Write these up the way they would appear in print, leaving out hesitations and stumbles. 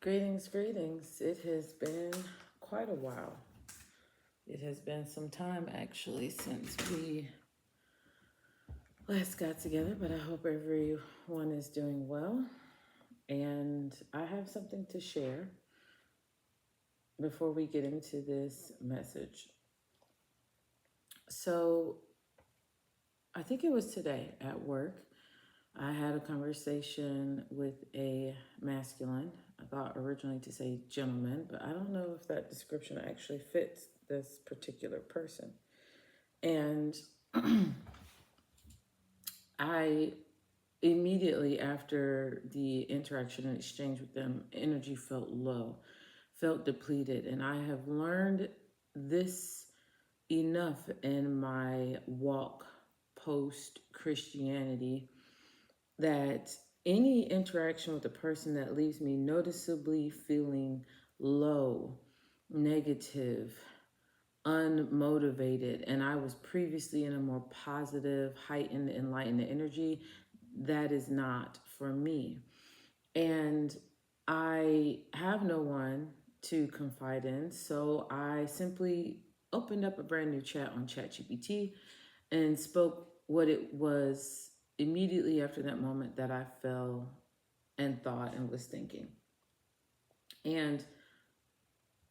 Greetings, greetings. It has been quite a while. It has been some time actually since we last got together, but I hope everyone is doing well. And I have something to share before we get into this message. So, I think it was today at work. I had a conversation with a masculine. I thought originally to say gentleman, but I don't know if that description actually fits this particular person. And I immediately after the interaction and exchange with them, energy felt low, felt depleted. And I have learned this enough in my walk post Christianity that any interaction with a person that leaves me noticeably feeling low, negative, unmotivated, and I was previously in a more positive, heightened, enlightened energy, that is not for me. And I have no one to confide in, so I simply opened up a brand new chat on ChatGPT and spoke what it was immediately after that moment that I felt and thought and was thinking. And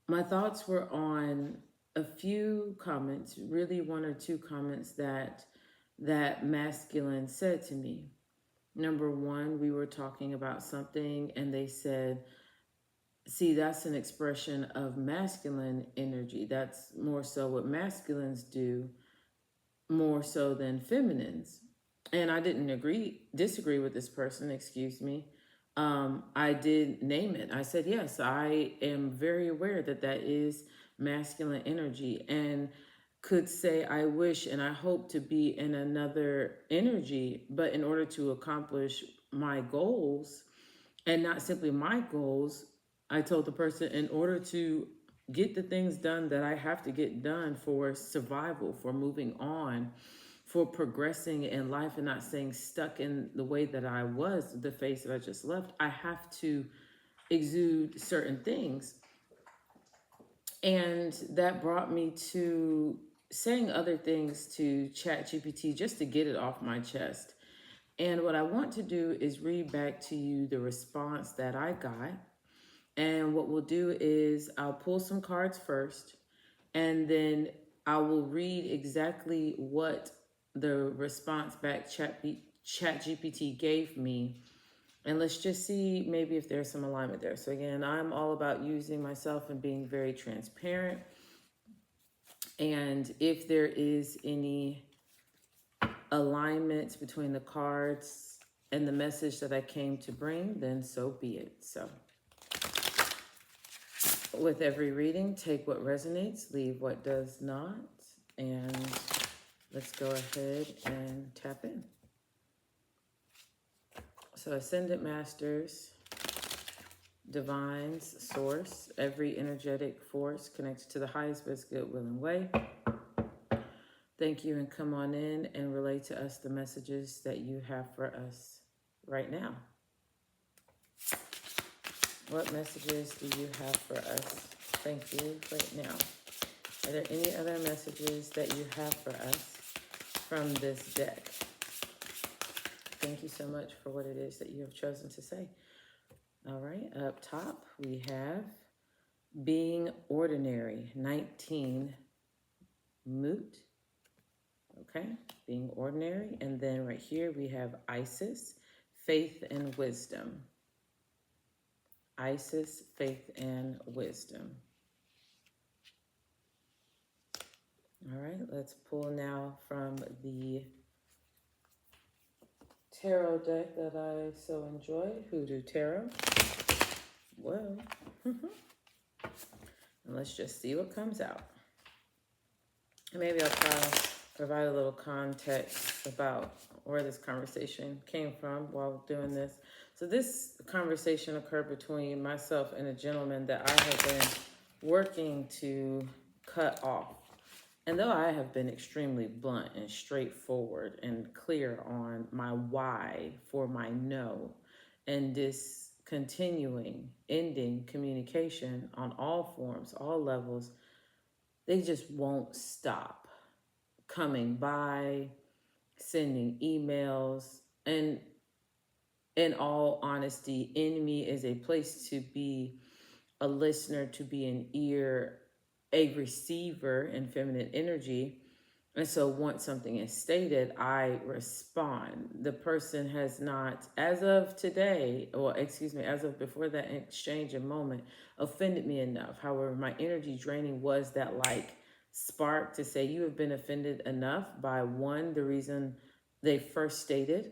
my thoughts were on a few comments, really one or two comments that masculine said to me. Number one, we were talking about something and they said, see, that's an expression of masculine energy. That's more so what masculines do, more so than feminines. And I didn't disagree with this person, excuse me. I did name it. I said, yes, I am very aware that that is masculine energy, and could say, I wish and I hope to be in another energy, but in order to accomplish my goals, and not simply my goals, I told the person, in order to get the things done that I have to get done for survival, for moving on, for progressing in life and not staying stuck in the way that I was, the phase that I just left, I have to exude certain things. And that brought me to saying other things to ChatGPT just to get it off my chest. And what I want to do is read back to you the response that I got. And what we'll do is I'll pull some cards first, and then I will read exactly what the response back ChatGPT gave me. And let's just see maybe if there's some alignment there. So again, I'm all about using myself and being very transparent. And if there is any alignment between the cards and the message that I came to bring, then so be it. So with every reading, take what resonates, leave what does not, and let's go ahead and tap in. So Ascendant Masters, Divines, Source, every energetic force connected to the highest, best, good, will, and way. Thank you, and come on in and relay to us the messages that you have for us right now. What messages do you have for us? Thank you right now. Are there any other messages that you have for us from this deck? Thank you so much for what it is that you have chosen to say. All right, up top we have Being Ordinary, 19 Moot. Okay, Being Ordinary. And then right here we have Isis, Faith and Wisdom. Isis, Faith, and Wisdom. All right, let's pull now from the tarot deck that I so enjoy, Hoodoo Tarot. Whoa. And let's just see what comes out. And maybe I'll try to provide a little context about where this conversation came from while doing this. So this conversation occurred between myself and a gentleman that I have been working to cut off. And though I have been extremely blunt and straightforward and clear on my why for my no, and this continuing, ending communication on all forms, all levels. They just won't stop coming by, sending emails. And in all honesty, in me is a place to be a listener, to be an ear, a receiver in feminine energy. And so once something is stated, I respond. The person has not, as of today, or excuse me, as of before that exchange and moment, offended me enough. However, my energy draining was that like spark to say, you have been offended enough by one, the reason they first stated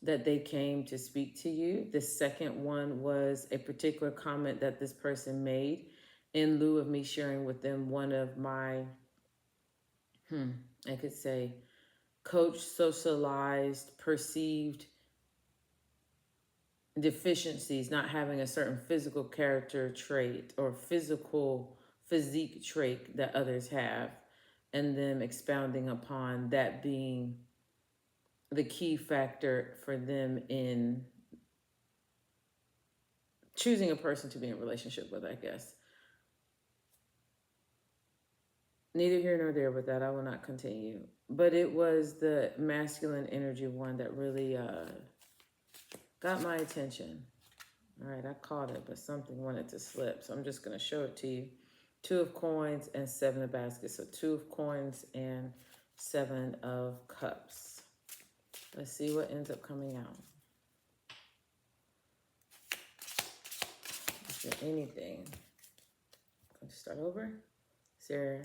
that they came to speak to you. The second one was a particular comment that this person made in lieu of me sharing with them one of my, I could say, coach socialized, perceived deficiencies, not having a certain physical character trait or physique trait that others have, and them expounding upon that being the key factor for them in choosing a person to be in a relationship with, I guess. Neither here nor there with that. I will not continue. But it was the masculine energy one that really got my attention. All right, I caught it, but something wanted to slip. So I'm just going to show it to you. 2 of coins and 7 of baskets. So 2 of coins and 7 of cups. Let's see what ends up coming out. Is there anything? Going to start over. Is there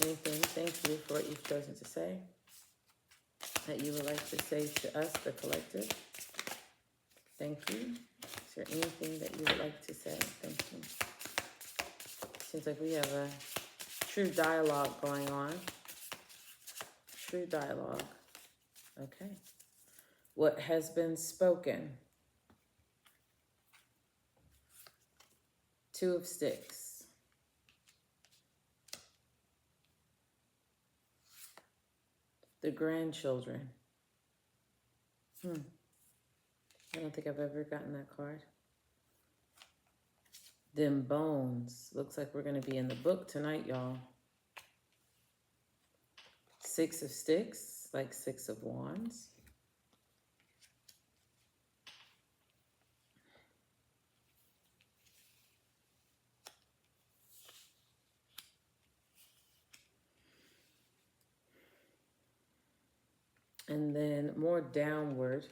anything? Thank you for what you've chosen to say that you would like to say to us, the collective. Thank you. Is there anything that you would like to say? Thank you. Seems like we have a true dialogue going on. True dialogue. Okay. What has been spoken? 2 of sticks. The grandchildren. I don't think I've ever gotten that card. Them bones. Looks like we're going to be in the book tonight, y'all. 6 of sticks, like 6 of wands. And then more downward,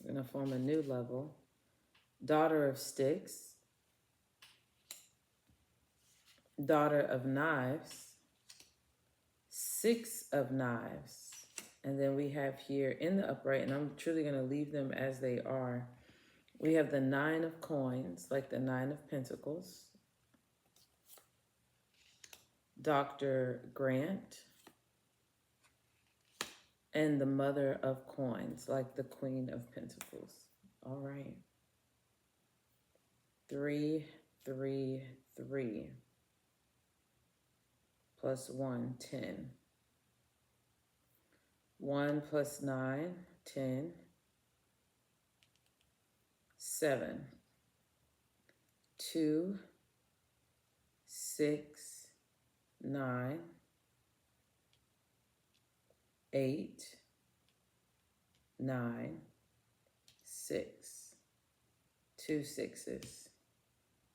we're going to form a new level. Daughter of sticks. Daughter of knives. 6 of knives. And then we have here in the upright, and I'm truly going to leave them as they are. We have the 9 of coins, like the 9 of pentacles. Dr. Grant. And the Mother of coins, like the Queen of Pentacles. All right. 3, 3, 3. Plus 1, 10. 1 plus 9, 10. 7. 2, 6, 9. 8, 9, 6. 2 sixes.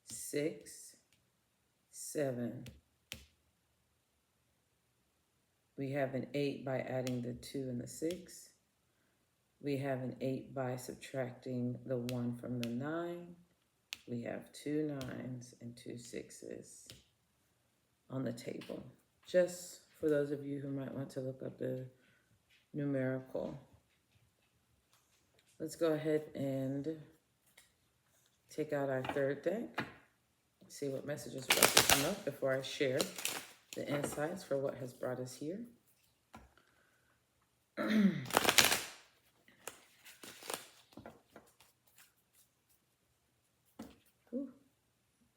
6, 7. We have an 8 by adding the 2 and the 6. We have an 8 by subtracting the 1 from the 9. We have 2 9s and 2 6s on the table. Just for those of you who might want to look up the numerical. Let's go ahead and take out our third deck. See what messages are about to come up before I share the insights for what has brought us here.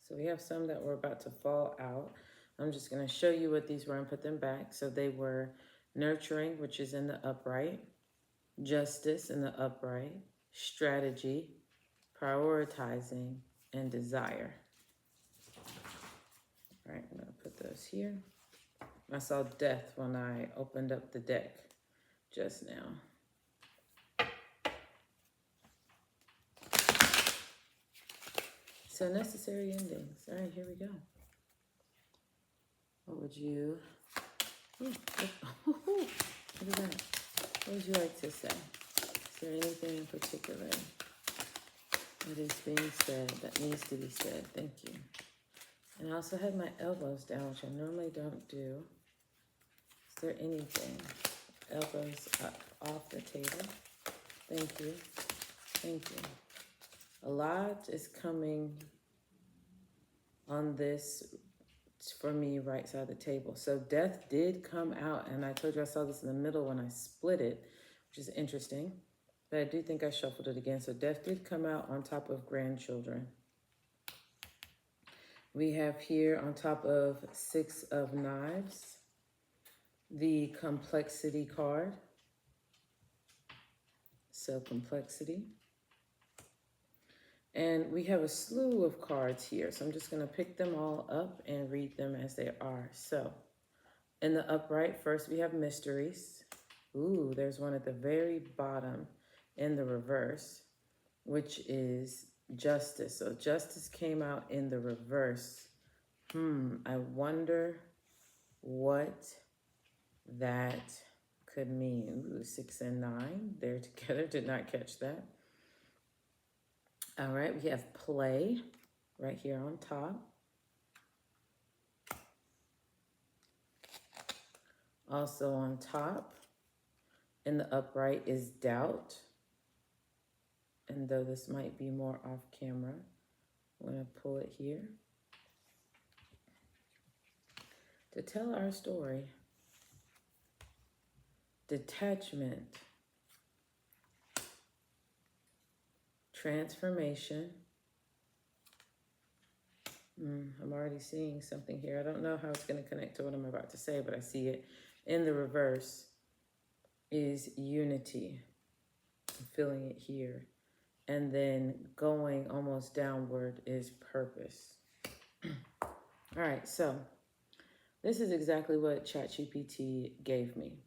So we have some that were about to fall out. I'm just going to show you what these were and put them back. So they were nurturing, which is in the upright, justice in the upright, strategy, prioritizing, and desire. All right, I'm going to put those here. I saw death when I opened up the deck just now. So necessary endings. All right, here we go. What would you, what is that? What would you like to say? Is there anything in particular that is being said that needs to be said? Thank you. And I also had my elbows down, which I normally don't do. Is there anything? Elbows up off the table. Thank you. Thank you. A lot is coming on this for me right side of the table. So death did come out, and I told you I saw this in the middle when I split it, which is interesting. But I do think I shuffled it again. So death did come out on top of grandchildren. We have here on top of 6 of Knives, the complexity card. So complexity. And we have a slew of cards here. So I'm just going to pick them all up and read them as they are. So in the upright, first we have mysteries. Ooh, there's one at the very bottom in the reverse, which is justice. So justice came out in the reverse. I wonder what that could mean. Ooh, 6 and 9, they're together. Did not catch that. All right, we have play right here on top. Also on top in the upright is doubt. And though this might be more off camera, I'm going to pull it here to tell our story. Detachment. Transformation. I'm already seeing something here. I don't know how it's going to connect to what I'm about to say, but I see it. In the reverse is unity. I'm feeling it here. And then going almost downward is purpose. All right, so this is exactly what ChatGPT gave me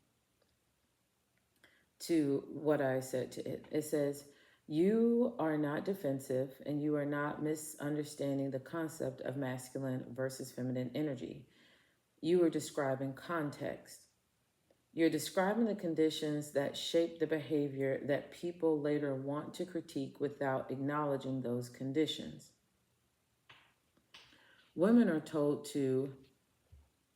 to what I said to it. It says, you are not defensive and you are not misunderstanding the concept of masculine versus feminine energy. You are describing context. You're describing the conditions that shape the behavior that people later want to critique without acknowledging those conditions. Women are told to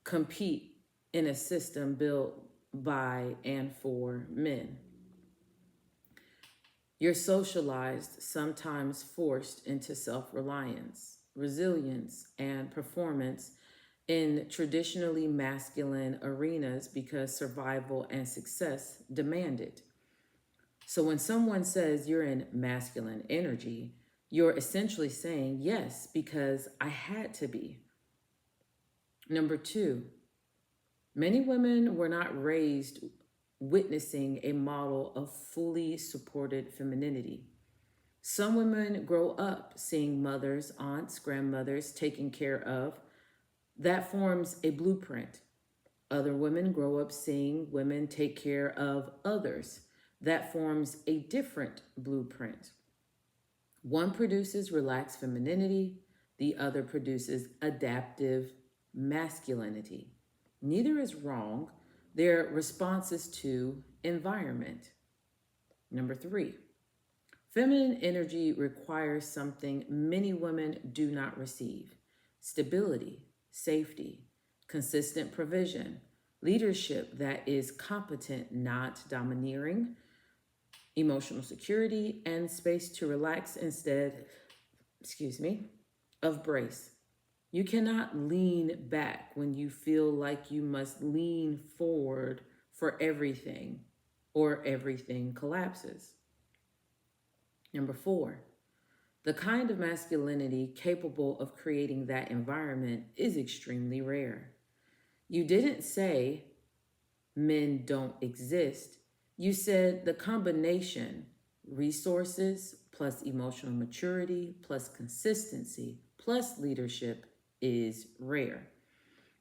compete in a system built by and for men. You're socialized, sometimes forced into self-reliance, resilience, and performance in traditionally masculine arenas because survival and success demand it. So when someone says you're in masculine energy, you're essentially saying, yes, because I had to be. Number 2, many women were not raised witnessing a model of fully supported femininity. Some women grow up seeing mothers, aunts, grandmothers taken care of. That forms a blueprint. Other women grow up seeing women take care of others. That forms a different blueprint. One produces relaxed femininity, the other produces adaptive masculinity. Neither is wrong. They're responses to environment. Number 3, feminine energy requires something many women do not receive: stability, safety, consistent provision, leadership that is competent, not domineering, emotional security, and space to relax instead, of brace. You cannot lean back when you feel like you must lean forward for everything or everything collapses. Number 4, the kind of masculinity capable of creating that environment is extremely rare. You didn't say men don't exist. You said the combination resources plus emotional maturity plus consistency plus leadership is rare.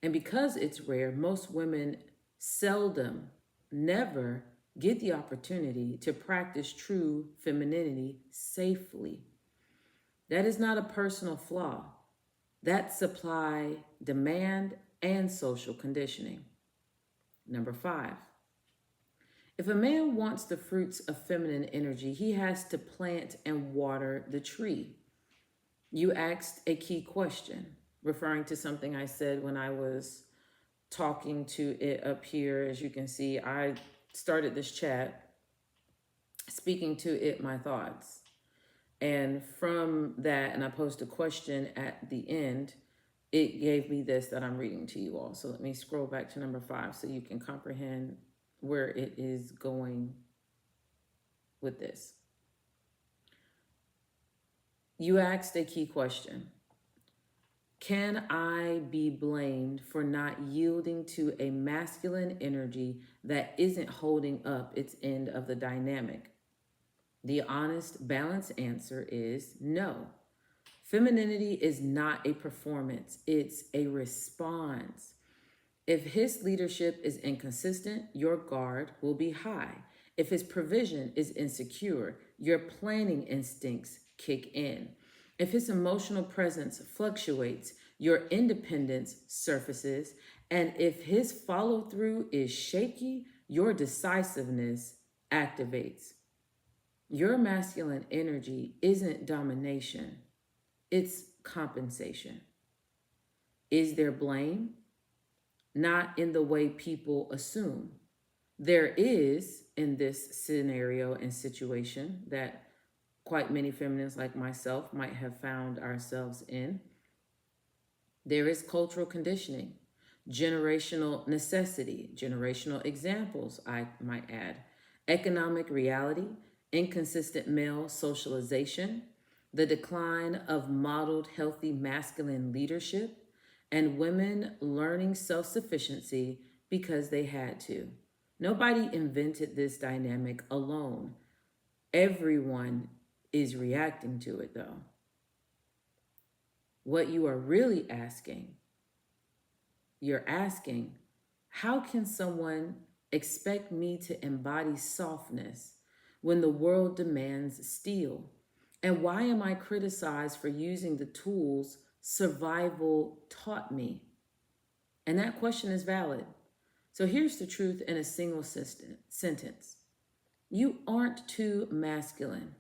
And because it's rare, most women seldom, never get the opportunity to practice true femininity safely. That is not a personal flaw. That's supply, demand, and social conditioning. Number 5, if a man wants the fruits of feminine energy, he has to plant and water the tree. You asked a key question, referring to something I said when I was talking to it up here. As you can see, I started this chat speaking to it my thoughts. And from that, and I posed a question at the end, it gave me this that I'm reading to you all. So let me scroll back to number 5 so you can comprehend where it is going with this. You asked a key question. Can I be blamed for not yielding to a masculine energy that isn't holding up its end of the dynamic? The honest, balanced answer is no. Femininity is not a performance, it's a response. If his leadership is inconsistent, your guard will be high. If his provision is insecure, your planning instincts kick in. If his emotional presence fluctuates, your independence surfaces. And if his follow through is shaky, your decisiveness activates. Your masculine energy isn't domination, it's compensation. Is there blame? Not in the way people assume. There is, in this scenario and situation that quite many feminists like myself might have found ourselves in, there is cultural conditioning, generational necessity, generational examples, I might add, economic reality, inconsistent male socialization, the decline of modeled healthy masculine leadership, and women learning self-sufficiency because they had to. Nobody invented this dynamic alone. Everyone is reacting to it, though. What you are really asking, you're asking, how can someone expect me to embody softness when the world demands steel? And why am I criticized for using the tools survival taught me? And that question is valid. So here's the truth in a single sentence. You aren't too masculine.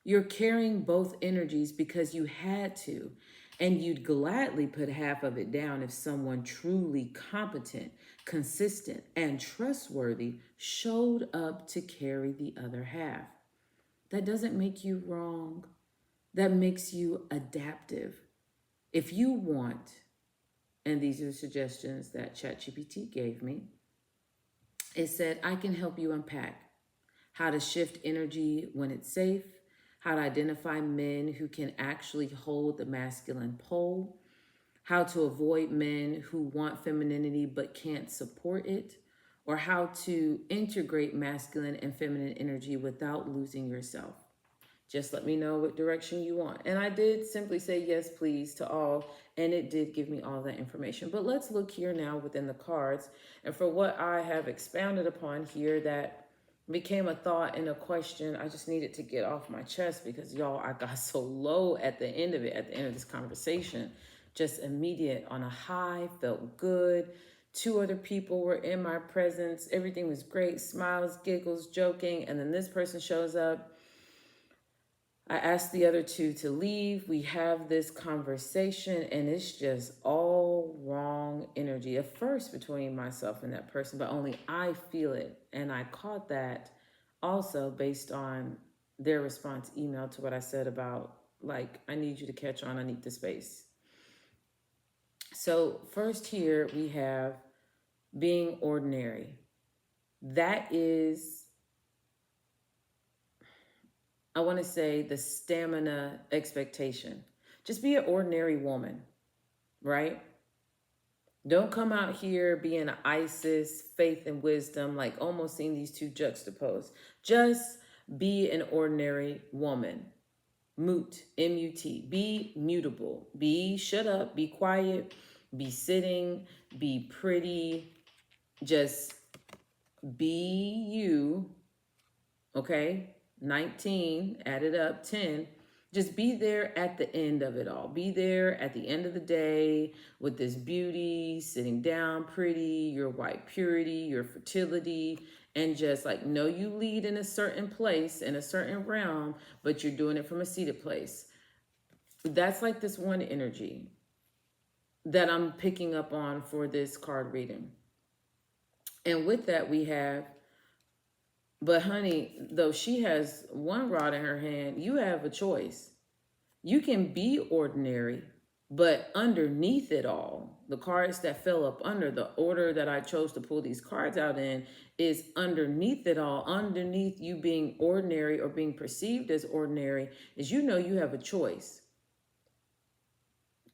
You're carrying both energies because you had to, and you'd gladly put half of it down if someone truly competent, consistent, and trustworthy showed up to carry the other half. That doesn't make you wrong. That makes you adaptive. If you want, and these are suggestions that ChatGPT gave me, it said, I can help you unpack how to shift energy when it's safe, how to identify men who can actually hold the masculine pole, how to avoid men who want femininity but can't support it, or how to integrate masculine and feminine energy without losing yourself. Just let me know what direction you want. And I did simply say yes, please, to all, and it did give me all that information. But let's look here now within the cards. And for what I have expounded upon here that became a thought and a question, I just needed to get off my chest because, y'all, I got so low at the end of it, at the end of this conversation. Just immediate on a high, felt good. 2 other people were in my presence. Everything was great, smiles, giggles, joking. And then this person shows up. I asked the other 2 to leave. We have this conversation and it's just all wrong energy. At first between myself and that person, but only I feel it. And I caught that also based on their response email to what I said about, like, I need you to catch on, I need the space. So first here we have being ordinary. That is, I want to say, the stamina expectation. Just be an ordinary woman, right? Don't come out here being an Isis, faith and wisdom, like almost seeing these 2 juxtaposed. Just Be an ordinary woman. Mute, M-U-T. Be mutable. Be shut up, be quiet, be sitting, be pretty. Just be you, okay? 19, add it up, 10. Just be there at the end of it all. Be there at the end of the day with this beauty, sitting down pretty, your white purity, your fertility, and just like know you lead in a certain place, in a certain realm, but you're doing it from a seated place. That's like this one energy that I'm picking up on for this card reading. And with that, we have, but honey, though she has one rod in her hand, you have a choice. You can be ordinary, but underneath it all, the cards that fell up under the order that I chose to pull these cards out in is underneath it all, underneath you being ordinary or being perceived as ordinary, is you know you have a choice.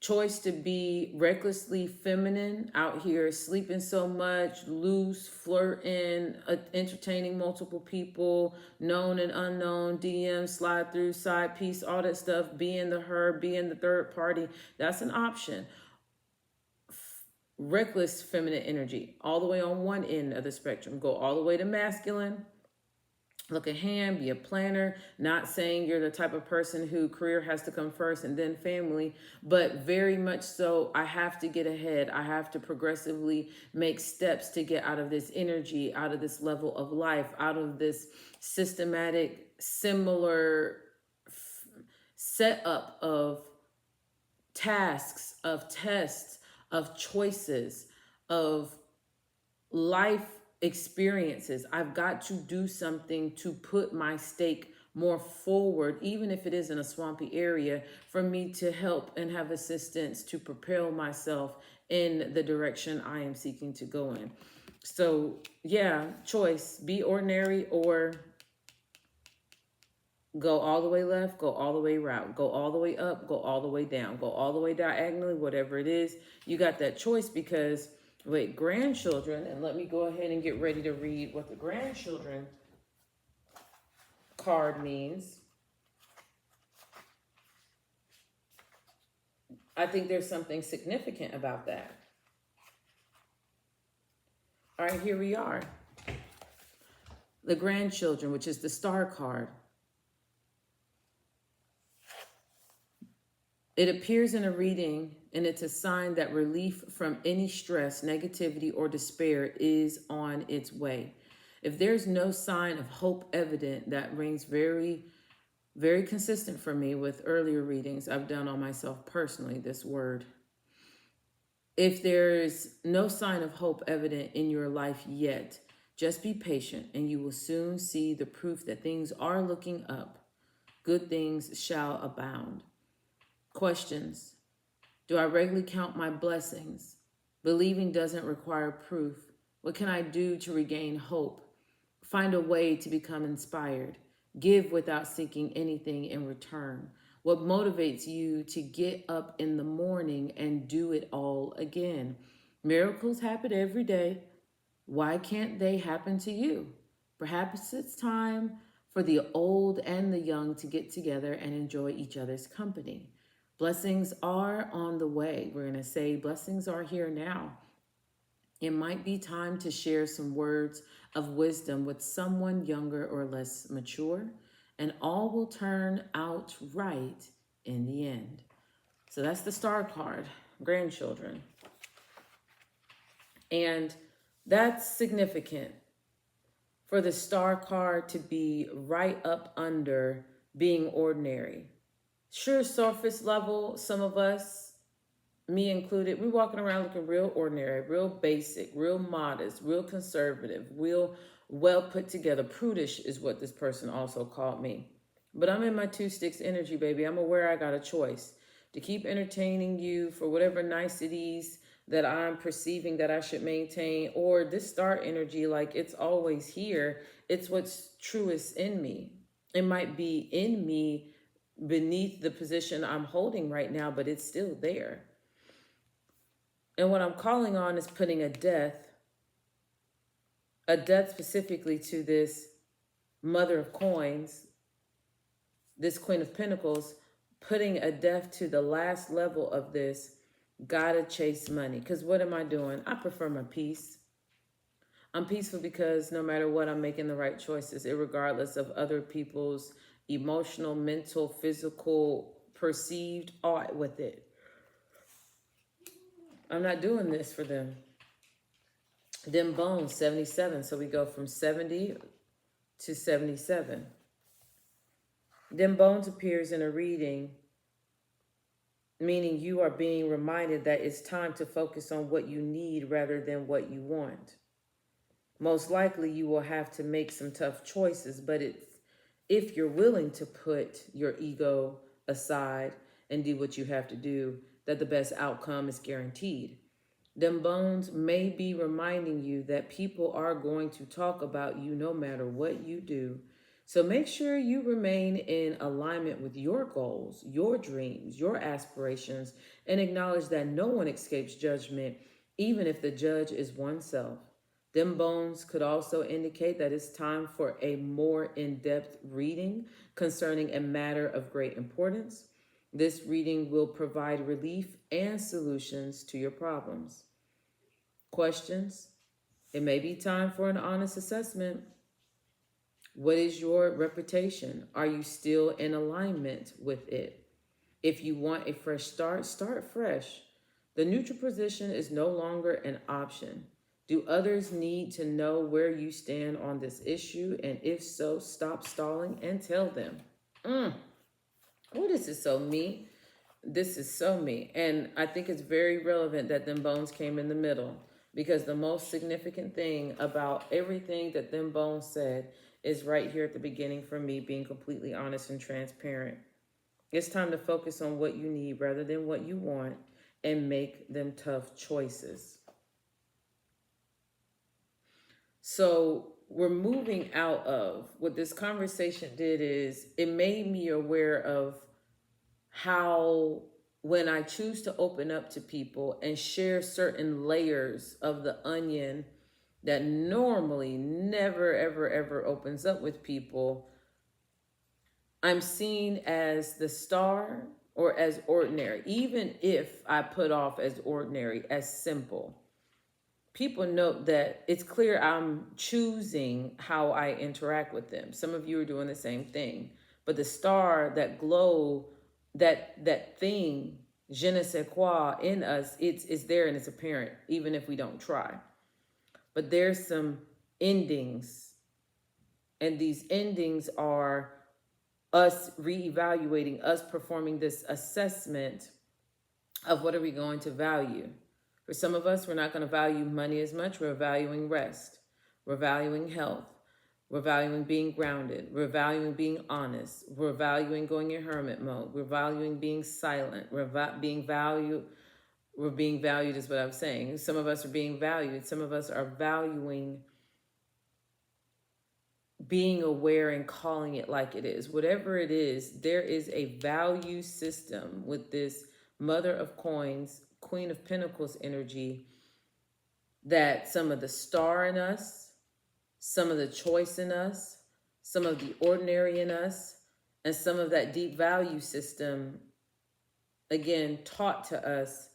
Choice to be recklessly feminine out here, sleeping so much, loose, flirting, entertaining multiple people, known and unknown, DM, slide through, side piece, all that stuff, being the her, being the third party. That's an option. Reckless feminine energy, all the way on one end of the spectrum. Go all the way to masculine. Look ahead, be a planner, not saying you're the type of person who career has to come first and then family, but very much so, I have to get ahead. I have to progressively make steps to get out of this energy, out of this level of life, out of this systematic, similar setup of tasks, of tests, of choices, of life experiences. I've got to do something to put my stake more forward, even if it is in a swampy area, for me to help and have assistance to propel myself in the direction I am seeking to go in. So yeah, choice, be ordinary or go all the way left, go all the way right, go all the way up, go all the way down, go all the way diagonally, whatever it is. You got that choice because wait, grandchildren, and let me go ahead and get ready to read what the grandchildren card means. I think there's something significant about that. All right, here we are. The grandchildren, which is the star card. It appears in a reading, and it's a sign that relief from any stress, negativity, or despair is on its way. If there's no sign of hope evident, that rings very, very consistent for me with earlier readings I've done on myself personally, this word. If there's no sign of hope evident in your life yet, just be patient and you will soon see the proof that things are looking up. Good things shall abound. Questions. Do I regularly count my blessings? Believing doesn't require proof. What can I do to regain hope? Find a way to become inspired. Give without seeking anything in return. What motivates you to get up in the morning and do it all again? Miracles happen every day. Why can't they happen to you? Perhaps it's time for the old and the young to get together and enjoy each other's company. Blessings are on the way. We're going to say blessings are here now. It might be time to share some words of wisdom with someone younger or less mature, and all will turn out right in the end. So that's the star card, grandchildren. And that's significant for the star card to be right up under being ordinary. Sure, surface level, some of us, me included, we're walking around looking real ordinary, real basic, real modest, real conservative, real well put together. Prudish is what this person also called me. But I'm in my two sticks energy, baby. I'm aware I got a choice to keep entertaining you for whatever niceties that I'm perceiving that I should maintain, or this star energy, like it's always here. It's what's truest in me. It might be in me beneath the position I'm holding right now, but it's still there. And what I'm calling on is putting a death specifically to this Mother of Coins, this Queen of Pentacles, putting a death to the last level of this, gotta chase money. Because what am I doing? I prefer my peace. I'm peaceful because no matter what, I'm making the right choices, regardless of other people's emotional, mental, physical, perceived art with it. I'm not doing this for them. Them bones, 77. So we go from 70 to 77. Them bones appears in a reading, meaning you are being reminded that it's time to focus on what you need rather than what you want. Most likely you will have to make some tough choices, but if you're willing to put your ego aside and do what you have to do, that the best outcome is guaranteed. Them bones may be reminding you that people are going to talk about you no matter what you do. So make sure you remain in alignment with your goals, your dreams, your aspirations, and acknowledge that no one escapes judgment, even if the judge is oneself. Them bones could also indicate that it's time for a more in-depth reading concerning a matter of great importance. This reading will provide relief and solutions to your problems. Questions? It may be time for an honest assessment. What is your reputation? Are you still in alignment with it? If you want a fresh start, start fresh. The neutral position is no longer an option. Do others need to know where you stand on this issue? And if so, stop stalling and tell them. Oh, this is so me. This is so me. And I think it's very relevant that them bones came in the middle, because the most significant thing about everything that them bones said is right here at the beginning for me, being completely honest and transparent. It's time to focus on what you need rather than what you want and make them tough choices. So we're moving out of what this conversation did is it made me aware of how when I choose to open up to people and share certain layers of the onion that normally never, ever, ever opens up with people, I'm seen as the star or as ordinary. Even if I put off as ordinary, as simple, people note that it's clear I'm choosing how I interact with them. Some of you are doing the same thing. But the star, that glow, that thing, je ne sais quoi in us, it's there and it's apparent, even if we don't try. But there's some endings. And these endings are us reevaluating, us performing this assessment of what are we going to value. For some of us, we're not going to value money as much. We're valuing rest. We're valuing health. We're valuing being grounded. We're valuing being honest. We're valuing going in hermit mode. We're valuing being silent. We're being valued is what I'm saying. Some of us are being valued. Some of us are valuing being aware and calling it like it is. Whatever it is, there is a value system with this Mother of Coins, Queen of Pentacles energy, that some of the star in us, some of the choice in us, some of the ordinary in us, and some of that deep value system, again, taught to us,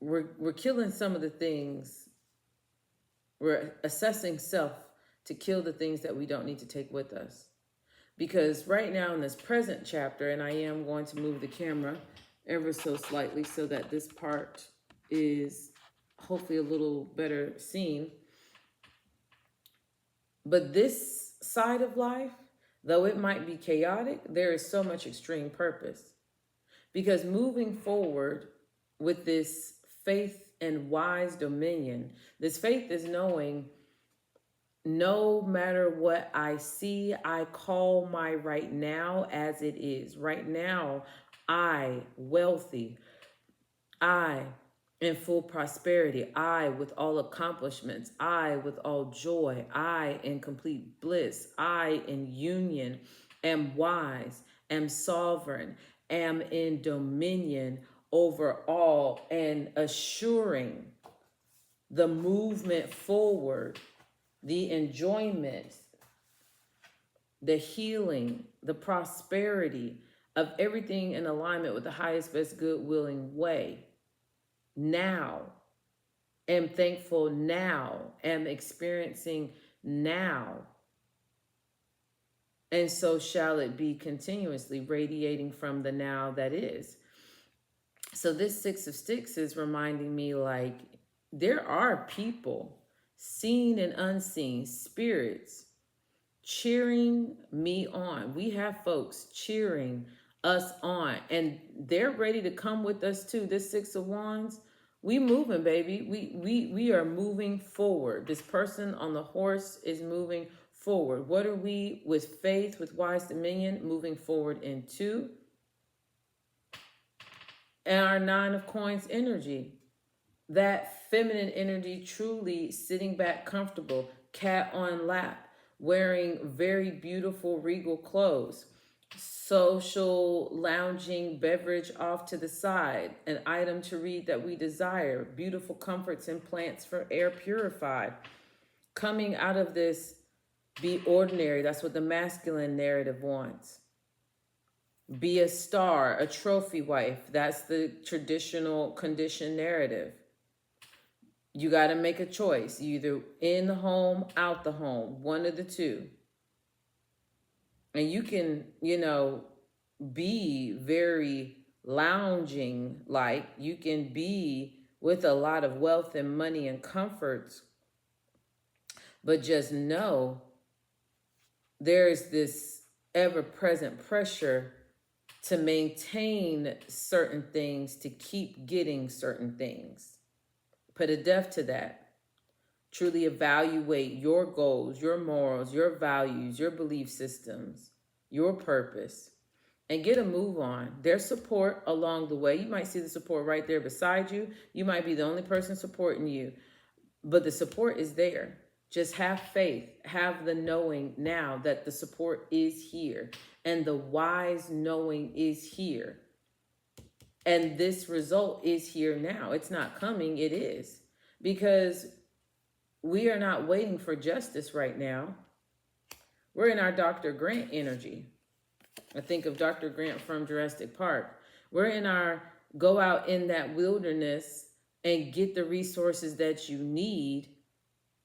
we're killing some of the things. We're assessing self to kill the things that we don't need to take with us. Because right now in this present chapter, and I am going to move the camera ever so slightly so that this part is hopefully a little better seen. But this side of life, though it might be chaotic, there is so much extreme purpose. Because moving forward with this faith and wise dominion, this faith is knowing no matter what I see, I call my right now as it is. Right now, I, wealthy, I in full prosperity, I with all accomplishments, I with all joy, I in complete bliss, I in union, am wise, am sovereign, am in dominion over all, and assuring the movement forward, the enjoyment, the healing, the prosperity of everything in alignment with the highest, best, good, willing way. Now, am thankful now, am experiencing now. And so shall it be continuously radiating from the now that is. So this Six of Sticks is reminding me, like, there are people, seen and unseen, spirits, cheering me on. We have folks cheering us on, and they're ready to come with us too. This Six of Wands, we moving, baby. We are moving forward. This person on the horse is moving forward. What are we, with faith, with wise dominion, moving forward into? And our Nine of Coins energy, that feminine energy, truly sitting back comfortable, cat on lap, wearing very beautiful regal clothes, social lounging, beverage off to the side, an item to read that we desire, beautiful comforts and plants for air purified. Coming out of this, be ordinary. That's what the masculine narrative wants. Be a star, a trophy wife. That's the traditional conditioned narrative. You got to make a choice. You either in the home, out the home, one of the two. And you can, be very lounging, like you can be with a lot of wealth and money and comforts. But just know there's this ever-present pressure to maintain certain things, to keep getting certain things. Put a depth to that. Truly evaluate your goals, your morals, your values, your belief systems, your purpose, and get a move on. There's support along the way. You might see the support right there beside you. You might be the only person supporting you, but the support is there. Just have faith, have the knowing now that the support is here, and the wise knowing is here. And this result is here now. It's not coming, it is. Because we are not waiting for justice right now. We're in our Dr. Grant energy. I think of Dr. Grant from Jurassic Park. We're in our go out in that wilderness and get the resources that you need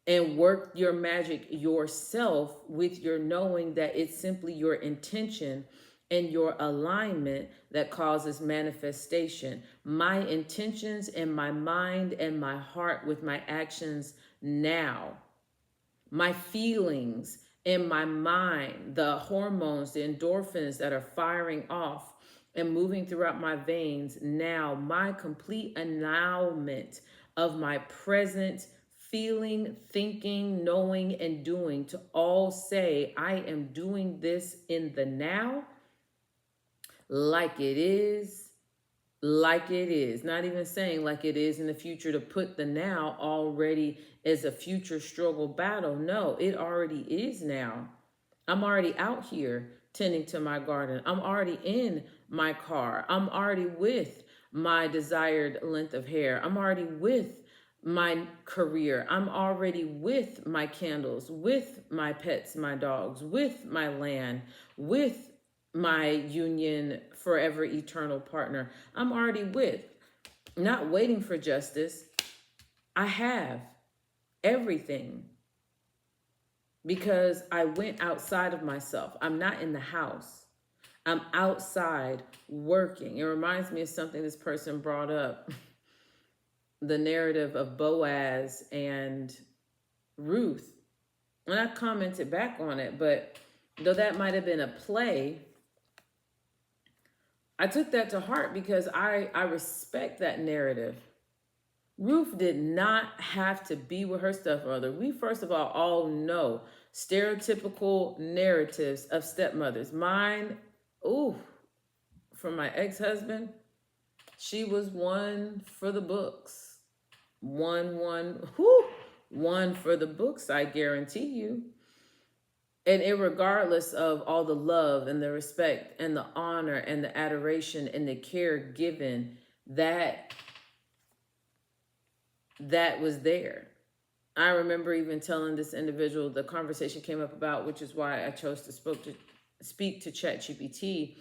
and work your magic yourself with your knowing that it's simply your intention and your alignment that causes manifestation. My intentions and my mind and my heart with my actions now. My feelings in my mind, the hormones, the endorphins that are firing off and moving throughout my veins now. My complete annulment of my present feeling, thinking, knowing, and doing to all say, I am doing this in the now, like it is, not even saying like it is in the future, to put the now already as a future struggle battle. No, it already is now. I'm already out here tending to my garden. I'm already in my car. I'm already with my desired length of hair. I'm already with my career. I'm already with my candles, with my pets, my dogs, with my land, with my union, forever eternal partner. I'm already with, not waiting for justice. I have everything because I went outside of myself. I'm not in the house. I'm outside working. It reminds me of something this person brought up. The narrative of Boaz and Ruth. And I commented back on it, but though that might have been a play, I took that to heart because I respect that narrative. Ruth did not have to be with her stepmother. We, first of all know stereotypical narratives of stepmothers. Mine, from my ex-husband, she was one for the books. One for the books, I guarantee you. And irregardless of all the love and the respect and the honor and the adoration and the care given, that was there. I remember even telling this individual, the conversation came up about, which is why I chose to speak to ChatGPT.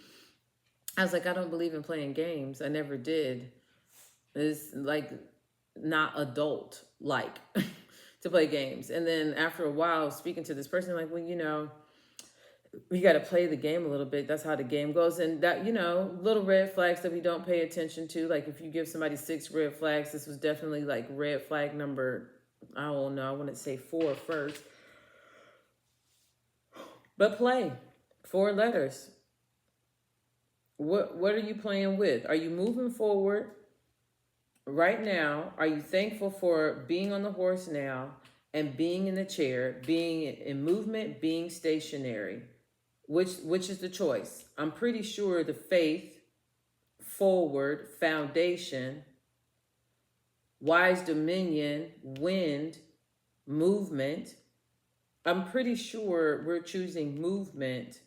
I was like, I don't believe in playing games. I never did. It's like not adult like to play games. And then after a while, speaking to this person, like, well, we got to play the game a little bit. That's how the game goes. And that, little red flags that we don't pay attention to. Like if you give somebody 6 red flags, this was definitely like red flag number, I don't know, I wouldn't say 4 first. But play 4 letters. What are you playing with? Are you moving forward right now? Are you thankful for being on the horse now and being in the chair, being in movement, being stationary? Which is the choice? I'm pretty sure the faith, forward, foundation, wise dominion, wind, movement. I'm pretty sure we're choosing movement,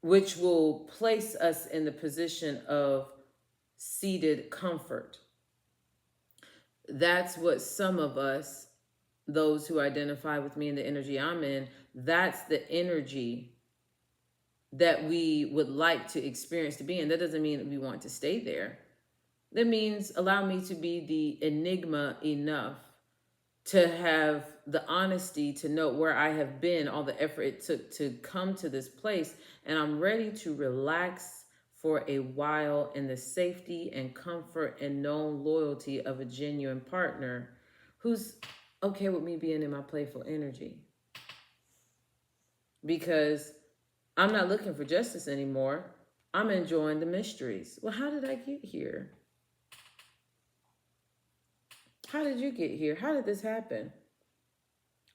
which will place us in the position of seated comfort. That's what some of us, those who identify with me in the energy I'm in, that's the energy that we would like to experience to be in. That doesn't mean that we want to stay there. That means allow me to be the enigma enough to have the honesty to know where I have been, all the effort it took to come to this place, and I'm ready to relax for a while in the safety and comfort and known loyalty of a genuine partner who's okay with me being in my playful energy. Because I'm not looking for justice anymore. I'm enjoying the mysteries. Well, how did I get here? How did you get here? How did this happen?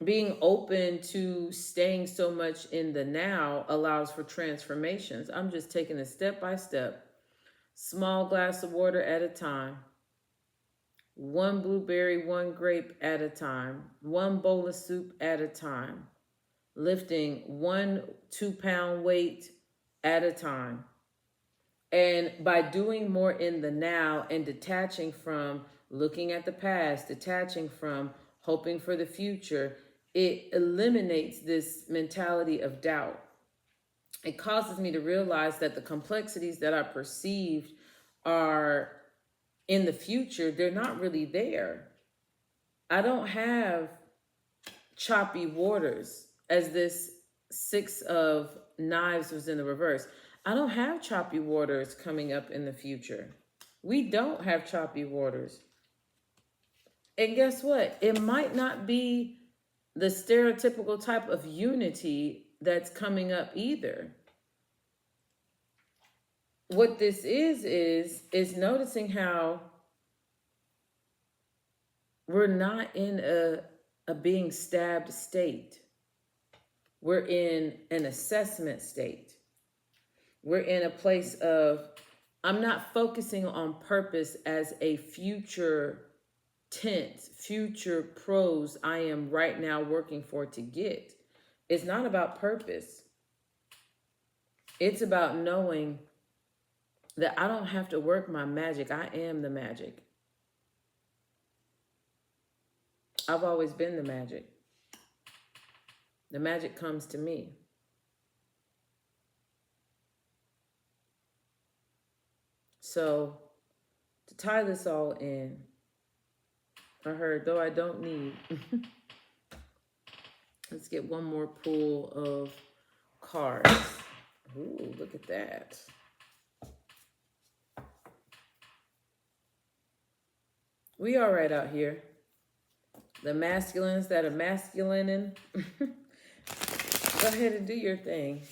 Being open to staying so much in the now allows for transformations. I'm just taking it step by step, small glass of water at a time, 1 blueberry, 1 grape at a time, 1 bowl of soup at a time, lifting 1 2-pound weight at a time. And by doing more in the now and detaching from looking at the past, detaching from hoping for the future, it eliminates this mentality of doubt. It causes me to realize that the complexities that I perceived are in the future, they're not really there. I don't have choppy waters, as this 6 of knives was in the reverse. I don't have choppy waters coming up in the future. We don't have choppy waters. And guess what? It might not be the stereotypical type of unity that's coming up either. What this is noticing how we're not in a being stabbed state. We're in an assessment state. We're in a place of, I'm not focusing on purpose as a future tense, future pros I am right now working for to get. It's not about purpose. It's about knowing that I don't have to work my magic. I am the magic. I've always been the magic. The magic comes to me. So, to tie this all in, I heard, though I don't need, let's get one more pool of cards. Ooh, look at that. We all right out here. The masculines that are masculining, go ahead and do your thing.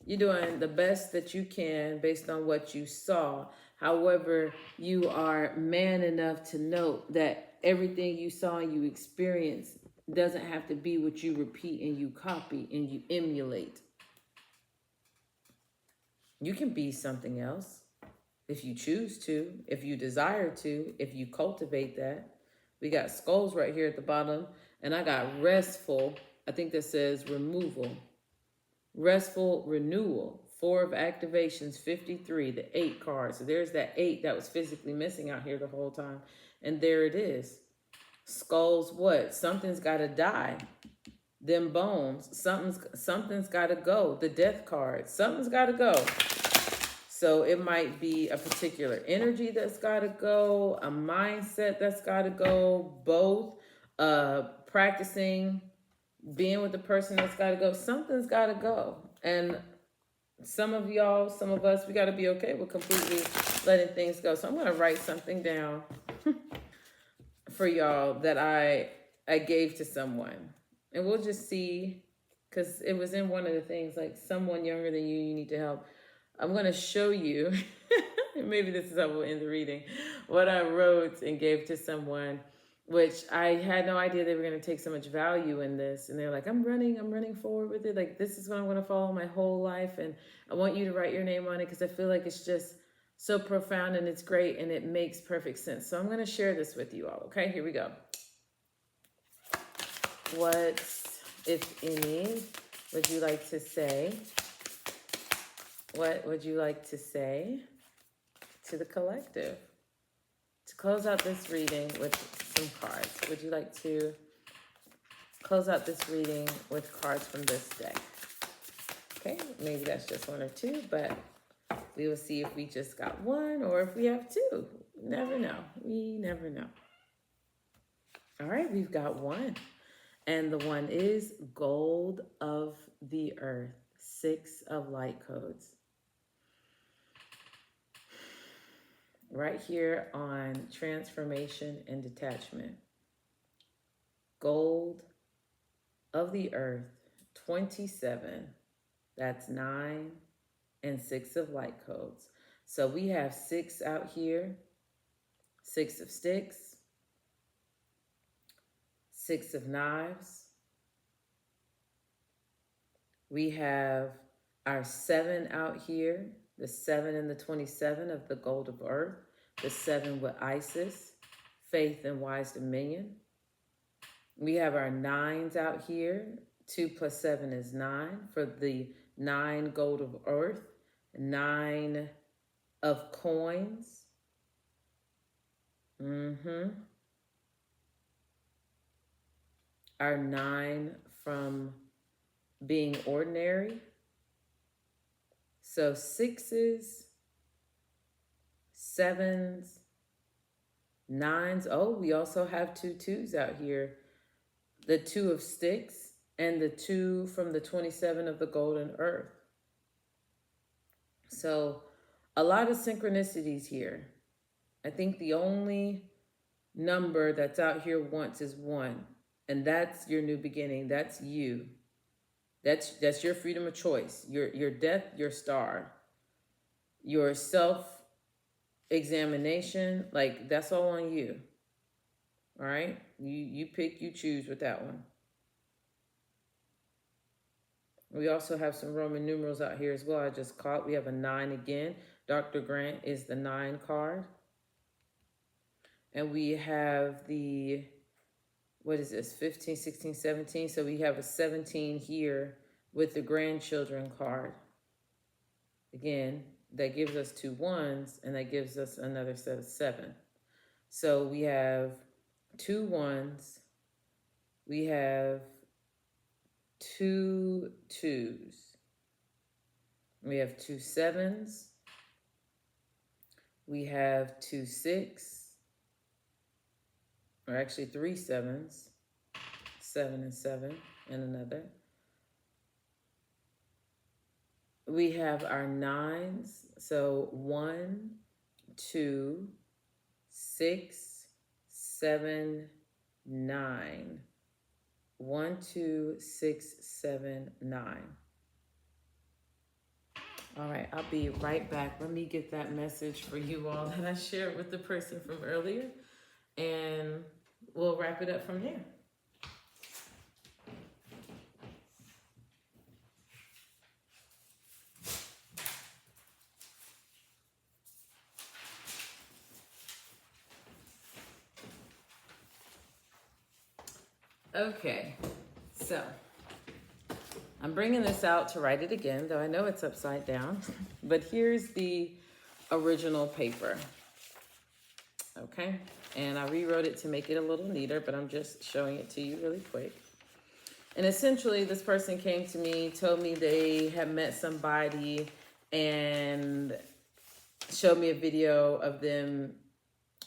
You're doing the best that you can based on what you saw. However, you are man enough to note that everything you saw and you experienced doesn't have to be what you repeat and you copy and you emulate. You can be something else if you choose to, if you desire to, if you cultivate that. We got skulls right here at the bottom, and I got restful. I think that says removal. Restful renewal. 4 of activations, 53, the 8 cards. So there's that 8 that was physically missing out here the whole time. And there it is. Skulls, what? Something's got to die. Them bones, something's got to go. The death card, something's got to go. So it might be a particular energy that's got to go, a mindset that's got to go, both. Practicing being with the person that's got to go. Something's got to go. And some of y'all, some of us, we got to be okay with completely letting things go. So I'm going to write something down for y'all that I gave to someone. And we'll just see, because it was in one of the things, like someone younger than you need to help. I'm going to show you, maybe this is how we'll end the reading, what I wrote and gave to someone, which I had no idea they were going to take so much value in this. And they're like, I'm running forward with it. Like, this is what I'm going to follow my whole life. And I want you to write your name on it because I feel like it's just so profound and it's great and it makes perfect sense. So I'm going to share this with you all. Okay, here we go. What, if any, would you like to say? What would you like to say to the collective? To close out this reading with some cards. Would you like to close out this reading with cards from this deck? Okay, maybe that's just one or two, but we will see if we just got one or if we have two. Never know. We never know. All right, we've got one. And the one is Gold of the Earth, 6 of light codes. Right here on transformation and detachment. Gold of the Earth, 27. That's 9 and 6 of light codes. So we have 6 out here, 6 of sticks, 6 of knives. We have our 7 out here, the 7 and the 27 of the gold of earth, the 7 with Isis, faith and wise dominion. We have our 9s out here. 2 plus 7 is 9 for the 9 gold of earth, 9 of coins. Our 9 from being ordinary. So 6s, 7s, 9s. Oh, we also have 2 2s out here. The 2 of sticks and the 2 from the 27 of the golden earth. So a lot of synchronicities here. I think the only number that's out here once is 1. And that's your new beginning. That's you. That's your freedom of choice. Your death, your star. Your self-examination, like that's all on you. All right? You pick, you choose with that one. We also have some Roman numerals out here as well. I just caught. We have a 9 again. Dr. Grant is the 9 card. And we have the, what is this, 15, 16, 17. So we have a 17 here with the grandchildren card. Again, that gives us 2 1s and that gives us another set of 7. So we have 2 1s. We have 2 2s. We have 2 7s. We have 2 6. Or actually 3 7s. 7 and 7 and another. We have our 9s. So 1, 2, 6, 7, 9. 1, 2, 6, 7, 9. All right, I'll be right back. Let me get that message for you all that I shared with the person from earlier, and we'll wrap it up from there. Okay, so I'm bringing this out to write it again, though I know it's upside down, but here's the original paper. Okay. And I rewrote it to make it a little neater, but I'm just showing it to you really quick. And essentially, this person came to me, told me they had met somebody, and showed me a video of them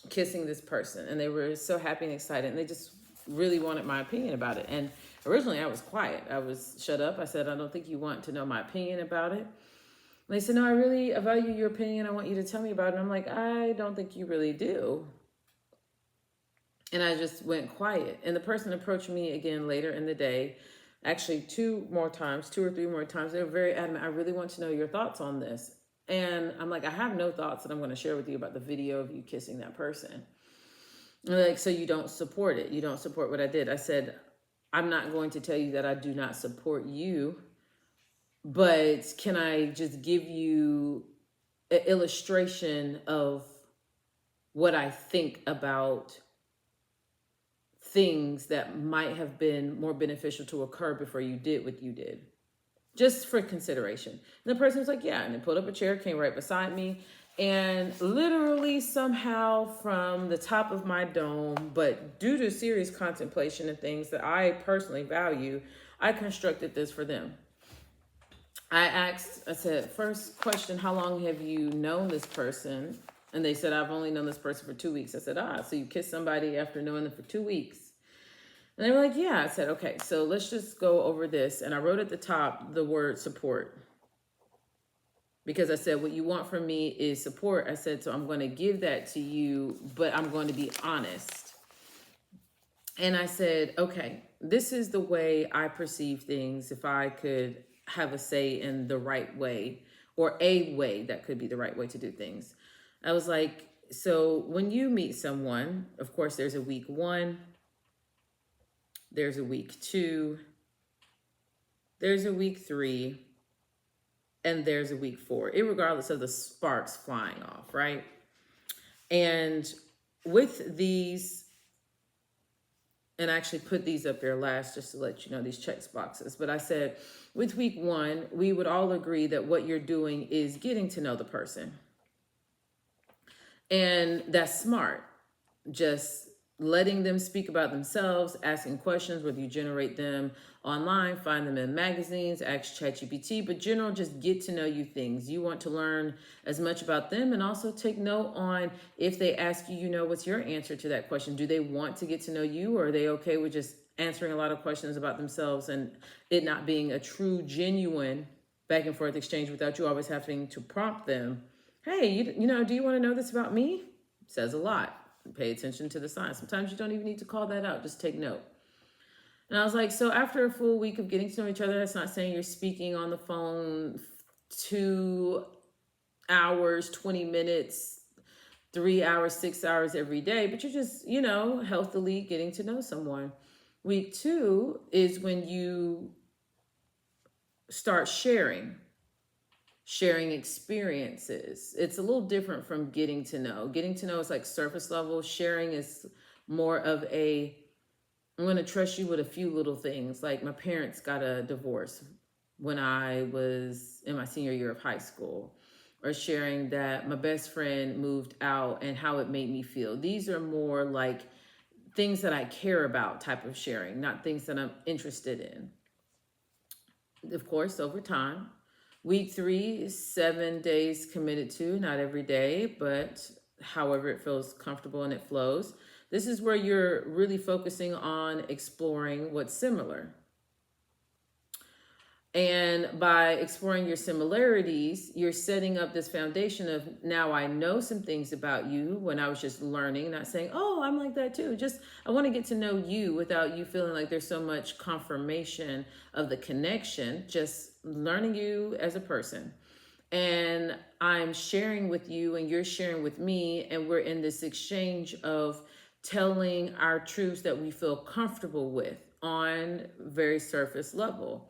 kissing this person. And they were so happy and excited. And they just really wanted my opinion about it. And originally, I was quiet. I was shut up. I said, I don't think you want to know my opinion about it. And they said, no, I really value your opinion. I want you to tell me about it. And I'm like, I don't think you really do. And I just went quiet. And the person approached me again later in the day, actually two or three more times. They were very adamant. I really want to know your thoughts on this. And I'm like, I have no thoughts that I'm going to share with you about the video of you kissing that person. And they're like, so you don't support it? You don't support what I did? I said, I'm not going to tell you that I do not support you, but can I just give you an illustration of what I think about things that might have been more beneficial to occur before you did what you did, just for consideration. And the person was like, yeah. And they pulled up a chair, came right beside me, and literally somehow from the top of my dome, but due to serious contemplation and things that I personally value, I constructed this for them. I said, first question, how long have you known this person? And they said, I've only known this person for 2 weeks. I said, so you kissed somebody after knowing them for 2 weeks? And they were like, yeah. I said, okay, so let's just go over this. And I wrote at the top the word support. Because I said, what you want from me is support. I said, so I'm going to give that to you, but I'm going to be honest. And I said, okay, this is the way I perceive things. If I could have a say in the right way, or a way that could be the right way to do things. I was like, so when you meet someone, of course, there's a week 1, there's a week 2, there's a week 3, and there's a week 4, irregardless of the sparks flying off, right? And with these, and I actually put these up there last just to let you know, these check boxes. But I said, with week 1, we would all agree that what you're doing is getting to know the person. And that's smart. Just letting them speak about themselves, asking questions, whether you generate them online, find them in magazines, ask ChatGPT, but general, just get to know you things. You want to learn as much about them, and also take note on if they ask you, what's your answer to that question? Do they want to get to know you, or are they okay with just answering a lot of questions about themselves and it not being a true, genuine back and forth exchange without you always having to prompt them? Hey, do you want to know this about me? Says a lot. Pay attention to the signs. Sometimes you don't even need to call that out. Just take note. And I was like, so after a full week of getting to know each other, that's not saying you're speaking on the phone 2 hours, 20 minutes, 3 hours, 6 hours every day, but you're just, healthily getting to know someone. Week 2 is when you start sharing experiences. It's a little different from getting to know. Getting to know is like surface level. Sharing is more of I'm going to trust you with a few little things. Like my parents got a divorce when I was in my senior year of high school, or sharing that my best friend moved out and how it made me feel. These are more like things that I care about type of sharing, not things that I'm interested in. Of course, over time. Week 3 is 7 days committed to, not every day, but however it feels comfortable and it flows. This is where you're really focusing on exploring what's similar. And by exploring your similarities, you're setting up this foundation of, now I know some things about you when I was just learning, not saying, oh, I'm like that too. Just, I want to get to know you without you feeling like there's so much confirmation of the connection, just learning you as a person. And I'm sharing with you and you're sharing with me, and we're in this exchange of telling our truths that we feel comfortable with on very surface level.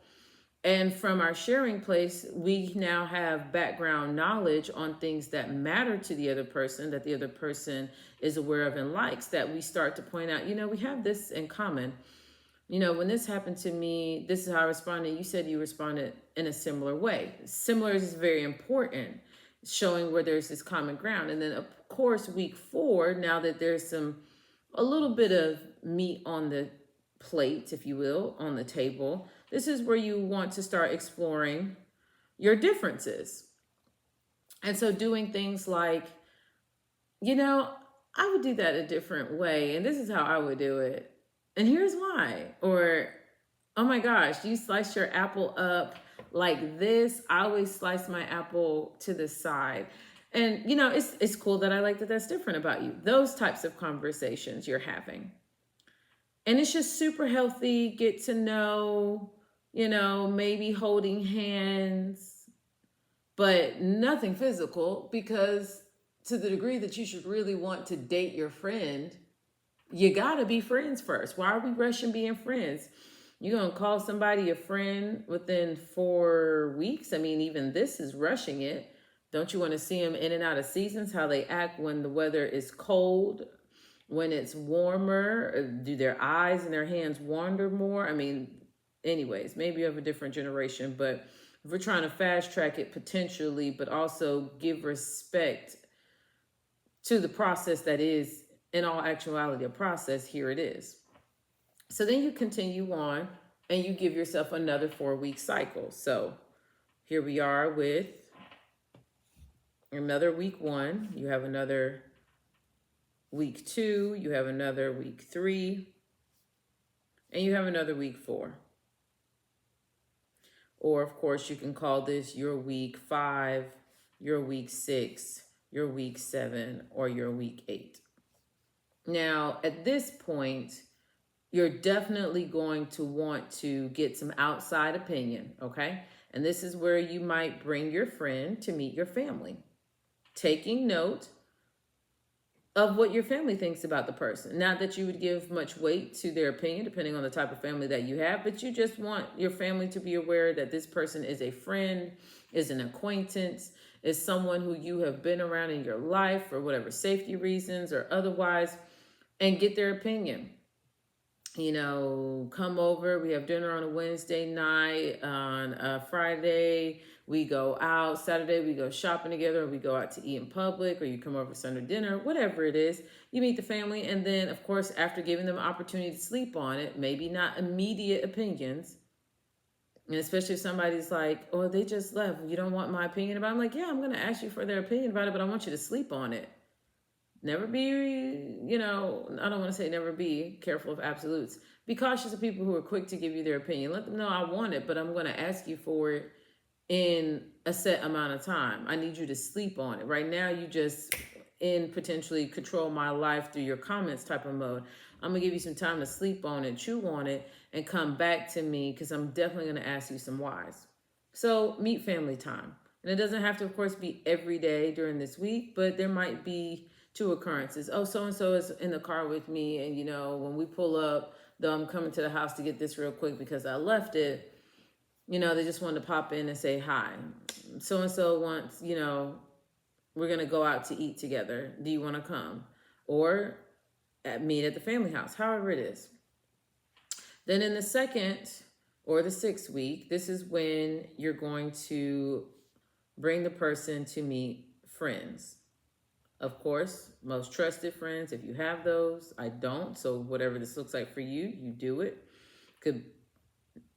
And from our sharing place, we now have background knowledge on things that matter to the other person, that the other person is aware of and likes, that we start to point out, we have this in common. When this happened to me, this is how I responded. You said you responded in a similar way. Similar is very important, showing where there's this common ground. And then, of course, week 4, now that there's a little bit of meat on the plate, if you will, on the table, this is where you want to start exploring your differences. And so doing things like, you know, I would do that a different way, and this is how I would do it. And here's why. Or, oh my gosh, you slice your apple up like this. I always slice my apple to the side. And it's cool that I like that that's different about you. Those types of conversations you're having. And it's just super healthy, get to know, maybe holding hands, but nothing physical, because to the degree that you should really want to date your friend, you gotta be friends first. Why are we rushing being friends? You're gonna call somebody a friend within 4 weeks? I mean, even this is rushing it. Don't you want to see them in and out of seasons, how they act when the weather is cold, when it's warmer? Do their eyes and their hands wander more? I mean, anyways, maybe you have a different generation, but if we're trying to fast track it potentially, but also give respect to the process that is, in all actuality, a process, here it is. So then you continue on and you give yourself another 4-week cycle. So here we are with another week 1. You have another week 2. You have another week 3. And you have another week 4. Or, of course, you can call this your week 5, your week 6, your week 7, or your week 8. Now, at this point, you're definitely going to want to get some outside opinion, okay? And this is where you might bring your friend to meet your family, taking note of what your family thinks about the person. Not that you would give much weight to their opinion, depending on the type of family that you have, but you just want your family to be aware that this person is a friend, is an acquaintance, is someone who you have been around in your life for whatever safety reasons or otherwise, and get their opinion. Come over, we have dinner on a Wednesday night, on a Friday, we go out, Saturday we go shopping together, or we go out to eat in public, or you come over for Sunday dinner, whatever it is, you meet the family, and then, of course, after giving them an opportunity to sleep on it, maybe not immediate opinions, and especially if somebody's like, oh, they just left, you don't want my opinion about it? I'm like, yeah, I'm going to ask you for their opinion about it, but I want you to sleep on it. Never be, I don't want to say never be, careful of absolutes. Be cautious of people who are quick to give you their opinion. Let them know I want it, but I'm going to ask you for it in a set amount of time. I need you to sleep on it. Right now, you just in potentially control my life through your comments type of mode. I'm going to give you some time to sleep on it, chew on it, and come back to me, because I'm definitely going to ask you some whys. So meet family time. And it doesn't have to, of course, be every day during this week, but there might be 2 occurrences. Oh, so-and-so is in the car with me, and when we pull up, though I'm coming to the house to get this real quick because I left it, they just wanted to pop in and say hi. So-and-so wants, we're going to go out to eat together. Do you want to come? Or meet at the family house, however it is. Then in the 2nd or the 6th week, this is when you're going to bring the person to meet friends. Of course, most trusted friends, if you have those. I don't, so whatever this looks like for you, you do it.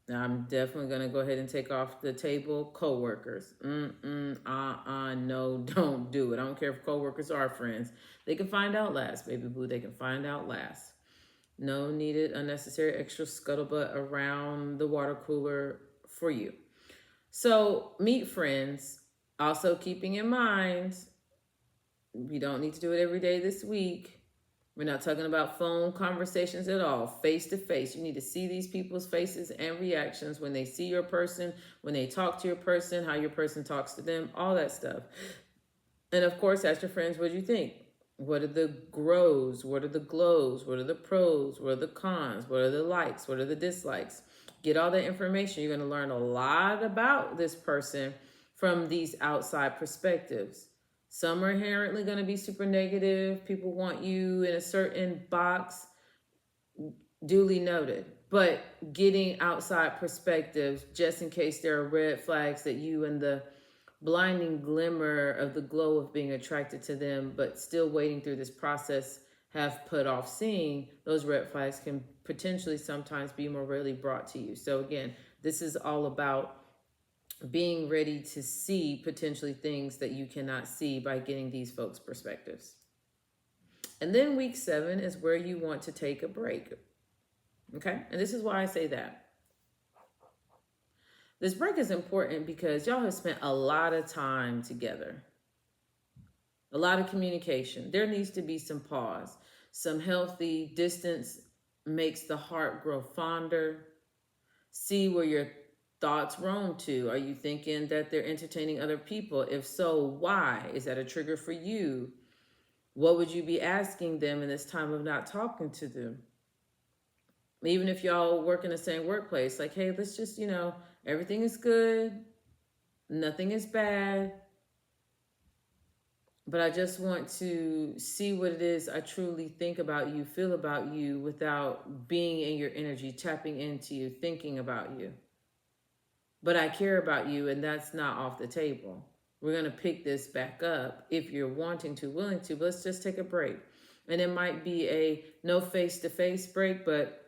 I'm definitely going to go ahead and take off the table coworkers. No, don't do it. I don't care if coworkers are friends. They can find out last, baby boo. They can find out last. No needed unnecessary extra scuttlebutt around the water cooler for you. So meet friends. Also keeping in mind, we don't need to do it every day this week. We're not talking about phone conversations at all. Face to face. You need to see these people's faces and reactions when they see your person, when they talk to your person, how your person talks to them, all that stuff. And of course, ask your friends, what do you think? What are the grows? What are the glows? What are the pros? What are the cons? What are the likes? What are the dislikes? Get all that information. You're going to learn a lot about this person from these outside perspectives. Some are inherently going to be super negative. People want you in a certain box, duly noted. But getting outside perspectives, just in case there are red flags that you and the blinding glimmer of the glow of being attracted to them, but still waiting through this process, have put off seeing, those red flags can potentially sometimes be more readily brought to you. So again, this is all about being ready to see potentially things that you cannot see by getting these folks' perspectives. And then week 7 is where you want to take a break. Okay? And this is why I say that. This break is important because y'all have spent a lot of time together, a lot of communication. There needs to be some pause. Some healthy distance makes the heart grow fonder. See where your thoughts roam to. Are you thinking that they're entertaining other people? If so, why? Is that a trigger for you? What would you be asking them in this time of not talking to them? Even if y'all work in the same workplace, like, hey, let's just, everything is good. Nothing is bad. But I just want to see what it is I truly think about you, feel about you, without being in your energy, tapping into you, thinking about you. But I care about you, and that's not off the table. We're going to pick this back up if you're wanting to, willing to. But let's just take a break. And it might be a no face-to-face break, but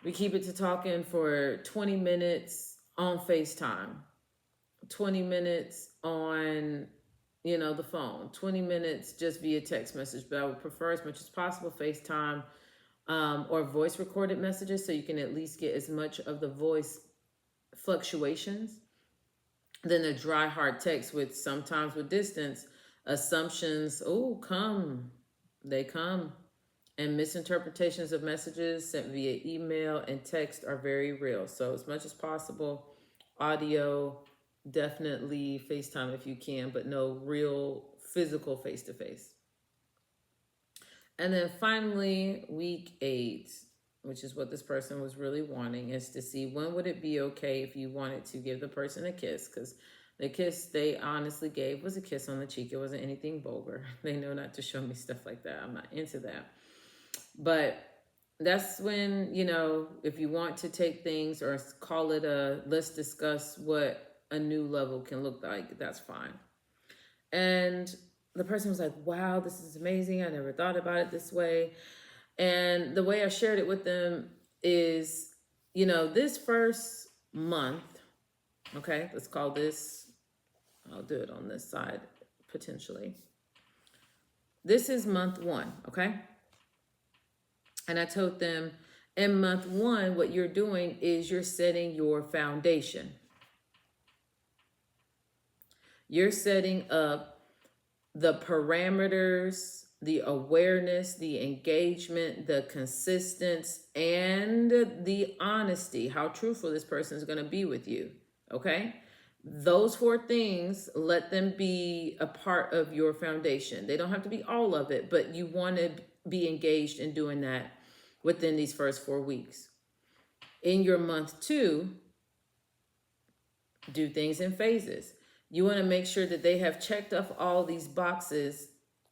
we keep it to talking for 20 minutes on FaceTime, 20 minutes on the phone, 20 minutes just via text message. But I would prefer, as much as possible, FaceTime or voice recorded messages, so you can at least get as much of the voice fluctuations than a dry, hard text with, sometimes with distance, assumptions, they come. And misinterpretations of messages sent via email and text are very real. So as much as possible, audio, definitely FaceTime if you can, but no real physical face-to-face. And then finally, week 8, which is what this person was really wanting, is to see when would it be okay if you wanted to give the person a kiss. Because the kiss they honestly gave was a kiss on the cheek. It wasn't anything vulgar. They know not to show me stuff like that. I'm not into that. But that's when, if you want to take things or call it let's discuss what a new level can look like, that's fine. And the person was like, wow, this is amazing. I never thought about it this way. And the way I shared it with them is, this first month, okay, let's call this, I'll do it on this side potentially. This is month 1, okay? And I told them, in month 1, what you're doing is you're setting your foundation. You're setting up the parameters, the awareness, the engagement, the consistency, and the honesty, how truthful this person is going to be with you, okay? Those 4 things, let them be a part of your foundation. They don't have to be all of it, but you want to be engaged in doing that within these first 4 weeks. In your month 2, do things in phases. You want to make sure that they have checked off all these boxes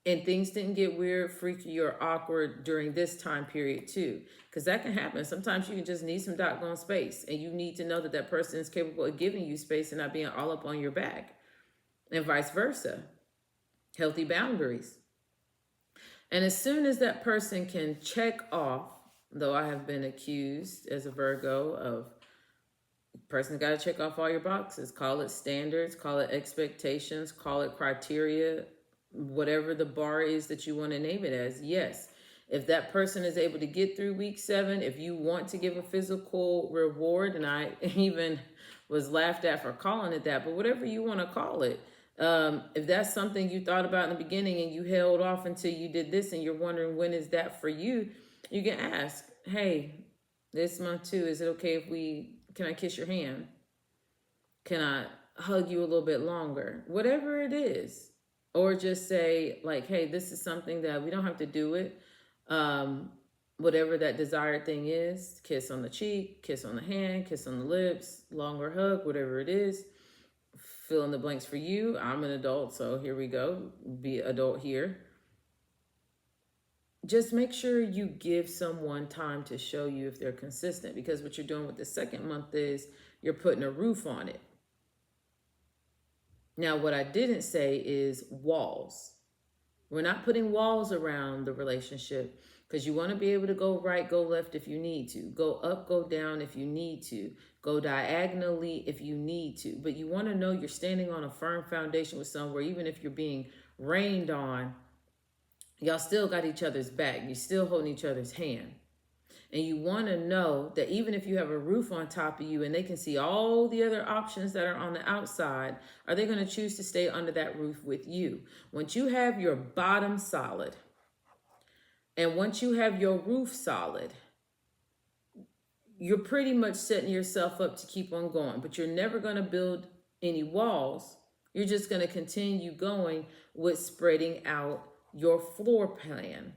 and things didn't get weird, freaky, or awkward during this time period too. Because that can happen. Sometimes you can just need some doggone space, and you need to know that that person is capable of giving you space and not being all up on your back, and vice versa. Healthy boundaries. And as soon as that person can check off, though I have been accused as a Virgo of, person got to check off all your boxes. Call it standards, call it expectations, call it criteria, whatever the bar is that you want to name it as. Yes, if that person is able to get through week 7, if you want to give a physical reward, and I even was laughed at for calling it that, but whatever you want to call it, if that's something you thought about in the beginning and you held off until you did this and you're wondering when is that for you, you can ask, hey, this month 2, is it okay if can I kiss your hand? Can I hug you a little bit longer? Whatever it is. Or just say like, hey, this is something that we don't have to do it. Whatever that desired thing is, kiss on the cheek, kiss on the hand, kiss on the lips, longer hug, whatever it is. Fill in the blanks for you. I'm an adult, so here we go. Be adult here. Just make sure you give someone time to show you if they're consistent, because what you're doing with the second month is you're putting a roof on it. Now, what I didn't say is walls. We're not putting walls around the relationship, because you want to be able to go right, go left if you need to, go up, go down if you need to, go diagonally if you need to. But you want to know you're standing on a firm foundation with someone where even if you're being rained on, y'all still got each other's back. You're still holding each other's hand. And you want to know that even if you have a roof on top of you and they can see all the other options that are on the outside, are they going to choose to stay under that roof with you? Once you have your bottom solid and once you have your roof solid, you're pretty much setting yourself up to keep on going. But you're never going to build any walls. You're just going to continue going with spreading out your floor plan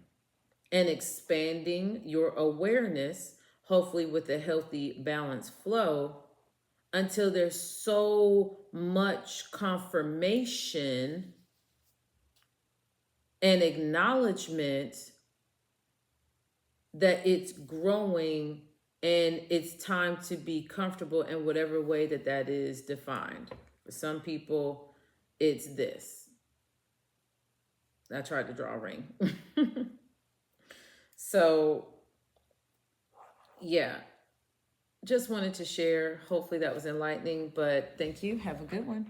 and expanding your awareness, hopefully with a healthy, balanced flow, until there's so much confirmation and acknowledgement that it's growing and it's time to be comfortable in whatever way that that is defined. For some people, it's this. I tried to draw a ring. So, yeah, just wanted to share. Hopefully that was enlightening, but thank you. Have a good one.